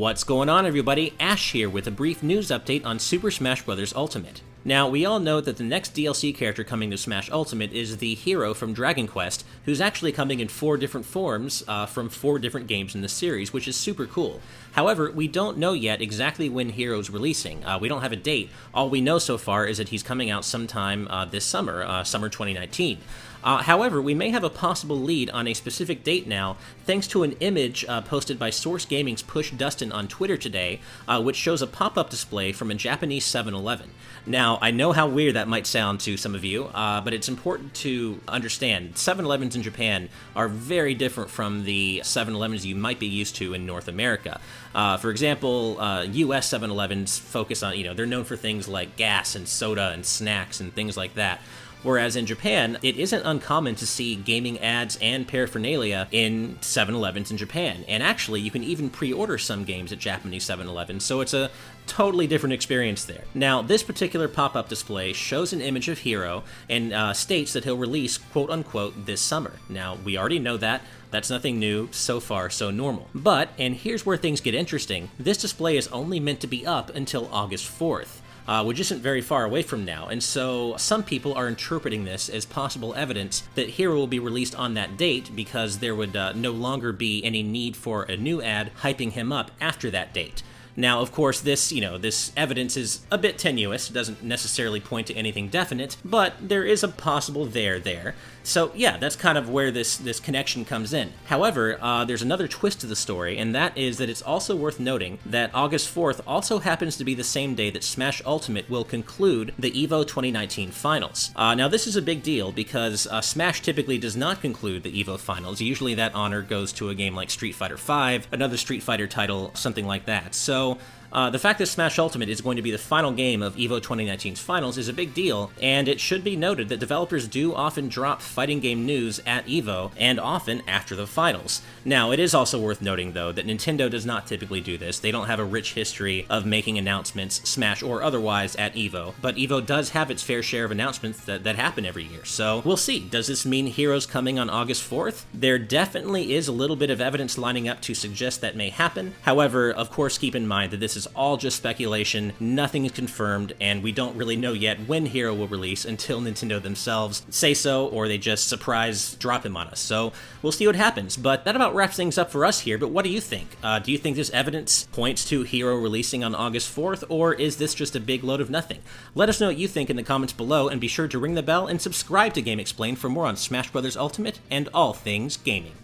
What's going on, everybody? Ash here with a brief news update on Super Smash Bros. Ultimate. Now, we all know that the next DLC character coming to Smash Ultimate is the hero from Dragon Quest, who's actually coming in 4 different forms from 4 different games in the series, which is super cool. However, we don't know yet exactly when Hero's releasing. We don't have a date. All we know so far is that he's coming out sometime this summer, summer 2019. However, we may have a possible lead on a specific date now, thanks to an image posted by Source Gaming's Push Dustin on Twitter today, which shows a pop-up display from a Japanese 7-Eleven. Now, I know how weird that might sound to some of you, but it's important to understand 7-Elevens in Japan are very different from the 7-Elevens you might be used to in North America. For example, US 7-Elevens focus on, they're known for things like gas and soda and snacks and things like that. Whereas in Japan, it isn't uncommon to see gaming ads and paraphernalia in 7-Elevens in Japan. And actually, you can even pre-order some games at Japanese 7-Elevens, so it's a totally different experience there. Now, this particular pop-up display shows an image of Hero and states that he'll release, quote-unquote, this summer. Now, we already know that. That's nothing new, so far so normal. But, and here's where things get interesting, this display is only meant to be up until August 4th. Which isn't very far away from now, and so some people are interpreting this as possible evidence that Hero will be released on that date because there would no longer be any need for a new ad hyping him up after that date. Now, of course, this evidence is a bit tenuous, doesn't necessarily point to anything definite, but there is a possible there. So yeah, that's kind of where this connection comes in. However, there's another twist to the story, and that is that it's also worth noting that August 4th also happens to be the same day that Smash Ultimate will conclude the EVO 2019 Finals. Now, this is a big deal because Smash typically does not conclude the EVO Finals. Usually that honor goes to a game like Street Fighter V, another Street Fighter title, something like that. So, the fact that Smash Ultimate is going to be the final game of EVO 2019's finals is a big deal, and it should be noted that developers do often drop fighting game news at EVO, and often after the finals. Now, it is also worth noting, though, that Nintendo does not typically do this. They don't have a rich history of making announcements, Smash or otherwise, at EVO, but EVO does have its fair share of announcements that happen every year, so we'll see. Does this mean Hero's coming on August 4th? There definitely is a little bit of evidence lining up to suggest that may happen. However, of course, keep in mind that this is all just speculation, nothing is confirmed, and we don't really know yet when Hero will release until Nintendo themselves say so, or they just surprise drop him on us. So we'll see what happens, but that about wraps things up for us here. But what do you think? Do you think this evidence points to Hero releasing on August 4th, or is this just a big load of nothing? Let us know what you think in the comments below, and be sure to ring the bell and subscribe to Game Explained for more on Smash Bros. Ultimate and all things gaming.